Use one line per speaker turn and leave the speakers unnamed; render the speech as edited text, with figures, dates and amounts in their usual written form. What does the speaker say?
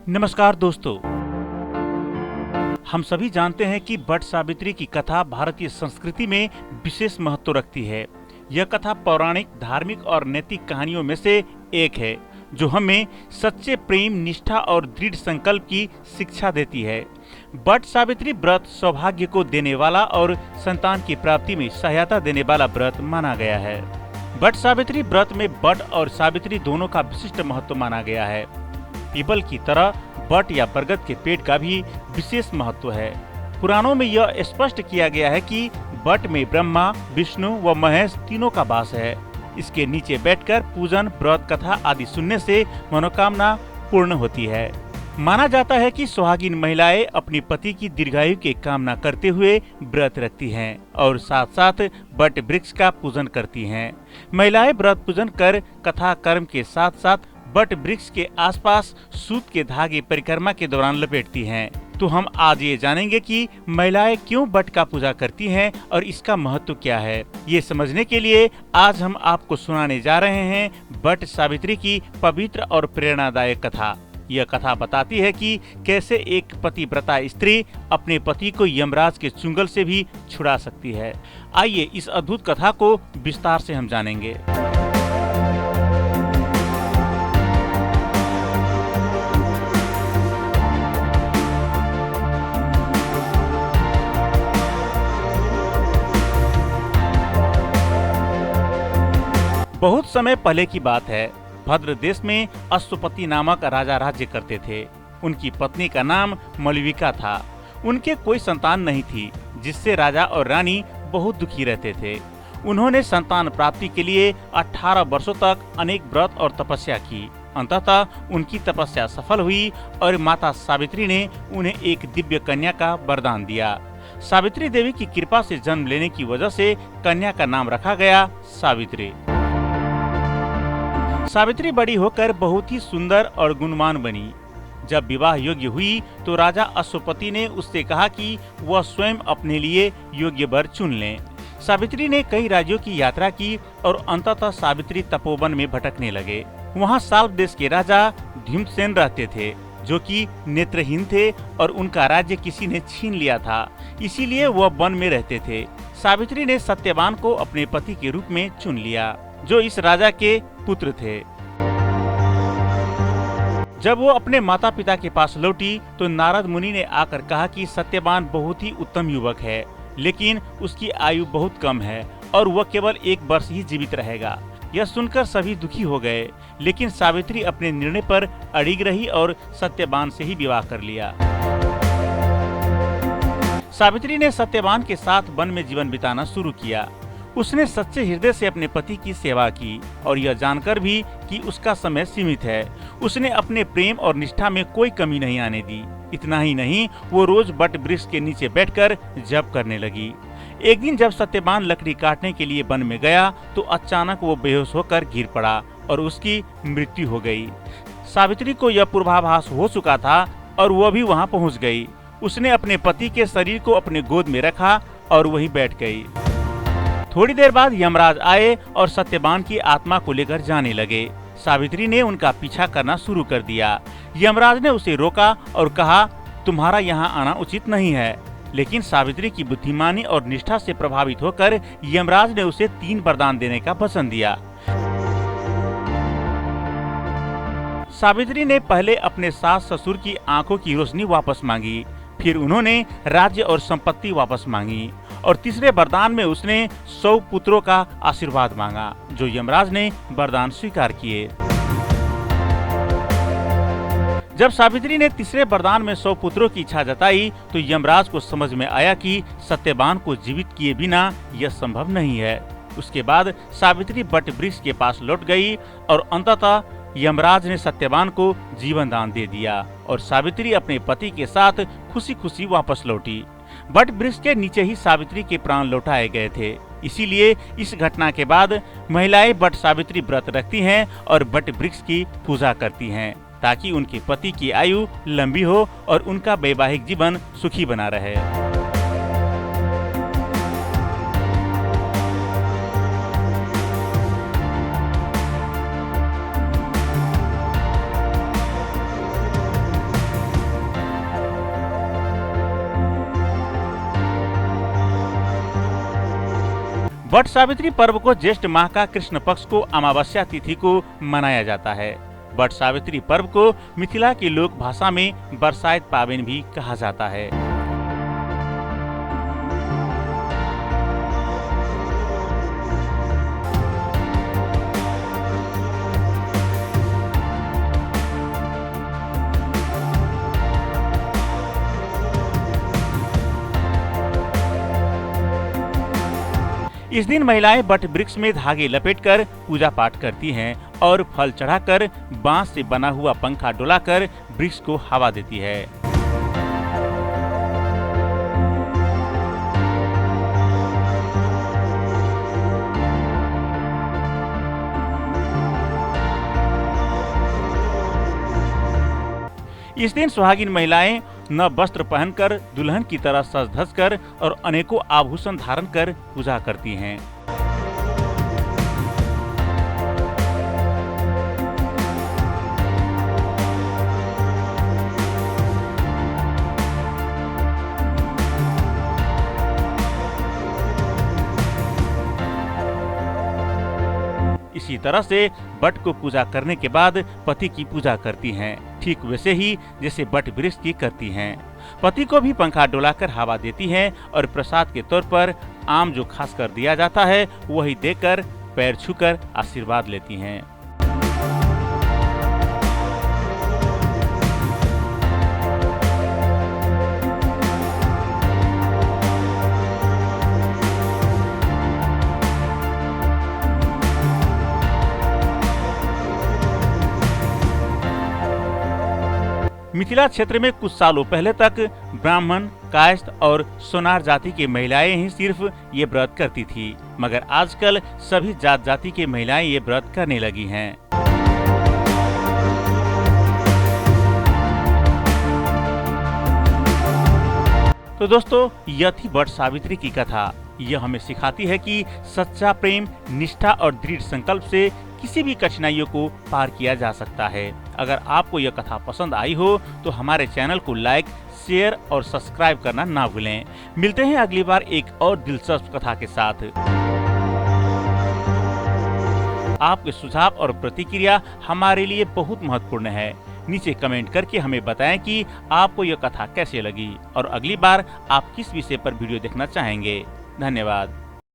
नमस्कार दोस्तों, हम सभी जानते हैं कि वट सावित्री की कथा भारतीय संस्कृति में विशेष महत्व रखती है। यह कथा पौराणिक, धार्मिक और नैतिक कहानियों में से एक है जो हमें सच्चे प्रेम, निष्ठा और दृढ़ संकल्प की शिक्षा देती है। वट सावित्री व्रत सौभाग्य को देने वाला और संतान की प्राप्ति में सहायता देने वाला व्रत माना गया है। वट सावित्री व्रत में वट और सावित्री दोनों का विशिष्ट महत्व माना गया है। पीपल की तरह वट या बरगद के पेड़ का भी विशेष महत्व है। पुराणों में यह स्पष्ट किया गया है कि वट में ब्रह्मा, विष्णु व महेश तीनों का वास है। इसके नीचे बैठकर पूजन, व्रत कथा आदि सुनने से मनोकामना पूर्ण होती है। माना जाता है कि सुहागिन महिलाएं अपने पति की दीर्घायु की कामना करते हुए व्रत रखती हैं और साथ साथ वट वृक्ष का पूजन करती हैं। महिलाएं व्रत पूजन कर कथा कर्म के साथ साथ वट वृक्ष के आसपास सूत के धागे परिक्रमा के दौरान लपेटती हैं। तो हम आज ये जानेंगे कि महिलाएं क्यों वट का पूजा करती हैं और इसका महत्व क्या है। ये समझने के लिए आज हम आपको सुनाने जा रहे हैं वट सावित्री की पवित्र और प्रेरणादायक कथा। यह कथा बताती है कि कैसे एक पतिव्रता स्त्री अपने पति को यमराज के चुंगल से भी छुड़ा सकती है। आइए इस अद्भुत कथा को विस्तार से हम जानेंगे। बहुत समय पहले की बात है। भद्र देश में अश्वपति नामक राजा राज्य करते थे। उनकी पत्नी का नाम मलविका था। उनके कोई संतान नहीं थी, जिससे राजा और रानी बहुत दुखी रहते थे। उन्होंने संतान प्राप्ति के लिए 18 वर्षों तक अनेक व्रत और तपस्या की। अंततः उनकी तपस्या सफल हुई और माता सावित्री ने उन्हें एक दिव्य कन्या का वरदान दिया। सावित्री देवी की कृपा से जन्म लेने की वजह से कन्या का नाम रखा गया सावित्री। सावित्री बड़ी होकर बहुत ही सुंदर और गुणवान बनी। जब विवाह योग्य हुई तो राजा अश्वपति ने उससे कहा कि वह स्वयं अपने लिए योग्य वर चुन ले। सावित्री ने कई राज्यों की यात्रा की और अंततः सावित्री तपोवन में भटकने लगे। वहां साल्व देश के राजा धूम्रसेन रहते थे, जो कि नेत्रहीन थे और उनका राज्य किसी ने छीन लिया था, इसीलिए वह वन में रहते थे। सावित्री ने सत्यवान को अपने पति के रूप में चुन लिया, जो इस राजा के पुत्र थे। जब वो अपने माता पिता के पास लौटी तो नारद मुनि ने आकर कहा कि सत्यवान बहुत ही उत्तम युवक है, लेकिन उसकी आयु बहुत कम है और वह केवल 1 वर्ष ही जीवित रहेगा। यह सुनकर सभी दुखी हो गए, लेकिन सावित्री अपने निर्णय पर अड़िग रही और सत्यवान से ही विवाह कर लिया। सावित्री ने सत्यवान के साथ वन में जीवन बिताना शुरू किया। उसने सच्चे हृदय से अपने पति की सेवा की और यह जानकर भी कि उसका समय सीमित है, उसने अपने प्रेम और निष्ठा में कोई कमी नहीं आने दी। इतना ही नहीं, वो रोज वट वृक्ष के नीचे बैठकर जप करने लगी। एक दिन जब सत्यवान लकड़ी काटने के लिए वन में गया तो अचानक वो बेहोश होकर गिर पड़ा और उसकी मृत्यु हो गई। सावित्री को यह पूर्वाभास हो चुका था और वह भी वहाँ पहुँच गई। उसने अपने पति के शरीर को अपने गोद में रखा और वहीं बैठ गई। थोड़ी देर बाद यमराज आए और सत्यवान की आत्मा को लेकर जाने लगे। सावित्री ने उनका पीछा करना शुरू कर दिया। यमराज ने उसे रोका और कहा, तुम्हारा यहाँ आना उचित नहीं है। लेकिन सावित्री की बुद्धिमानी और निष्ठा से प्रभावित होकर यमराज ने उसे 3 वरदान देने का वचन दिया। सावित्री ने पहले अपने सास ससुर की आंखों की रोशनी वापस मांगी, फिर उन्होंने राज्य और संपत्ति वापस मांगी और तीसरे वरदान में उसने 100 पुत्रों का आशीर्वाद मांगा, जो यमराज ने वरदान स्वीकार किए। जब सावित्री ने तीसरे वरदान में 100 पुत्रों की इच्छा जताई तो यमराज को समझ में आया कि सत्यवान को जीवित किए बिना यह संभव नहीं है। उसके बाद सावित्री वट वृक्ष के पास लौट गई और अंततः यमराज ने सत्यवान को जीवन दान दे दिया और सावित्री अपने पति के साथ खुशी खुशी वापस लौटी। वट वृक्ष के नीचे ही सावित्री के प्राण लौटाए गए थे। इसीलिए इस घटना के बाद महिलाएं वट सावित्री व्रत रखती हैं और वट वृक्ष की पूजा करती हैं, ताकि उनके पति की आयु लंबी हो और उनका वैवाहिक जीवन सुखी बना रहे। वट सावित्री पर्व को ज्येष्ठ माह का कृष्ण पक्ष को अमावस्या तिथि को मनाया जाता है। वट सावित्री पर्व को मिथिला की लोक भाषा में बरसाइत पाबन भी कहा जाता है। इस दिन महिलाएं वट वृक्ष में धागे लपेटकर पूजा पाठ करती हैं और फल चढ़ाकर बांस से बना हुआ पंखा डोलाकर वृक्ष को हवा देती है। इस दिन सुहागिन महिलाएं नव वस्त्र पहनकर दुल्हन की तरह सज धज कर और अनेकों आभूषण धारण कर पूजा करती हैं। इसी तरह से वट को पूजा करने के बाद पति की पूजा करती हैं, ठीक वैसे ही जैसे वट वृक्ष की करती हैं। पति को भी पंखा डोलाकर हवा देती हैं और प्रसाद के तौर पर आम जो खास कर दिया जाता है वही देकर पैर छूकर आशीर्वाद लेती हैं। मिथिला क्षेत्र में कुछ सालों पहले तक ब्राह्मण, कायस्थ और सोनार जाति की महिलाएं ही सिर्फ ये व्रत करती थी, मगर आजकल सभी जात जाति की महिलाएं ये व्रत करने लगी हैं। तो दोस्तों, यह थी वट सावित्री की कथा। यह हमें सिखाती है कि सच्चा प्रेम, निष्ठा और दृढ़ संकल्प से किसी भी कठिनाइयों को पार किया जा सकता है। अगर आपको यह कथा पसंद आई हो तो हमारे चैनल को लाइक, शेयर और सब्सक्राइब करना ना भूलें। मिलते हैं अगली बार एक और दिलचस्प कथा के साथ। आपके सुझाव और प्रतिक्रिया हमारे लिए बहुत महत्वपूर्ण है। नीचे कमेंट करके हमें बताएं कि आपको यह कथा कैसे लगी और अगली बार आप किस विषय पर वीडियो देखना चाहेंगे। धन्यवाद।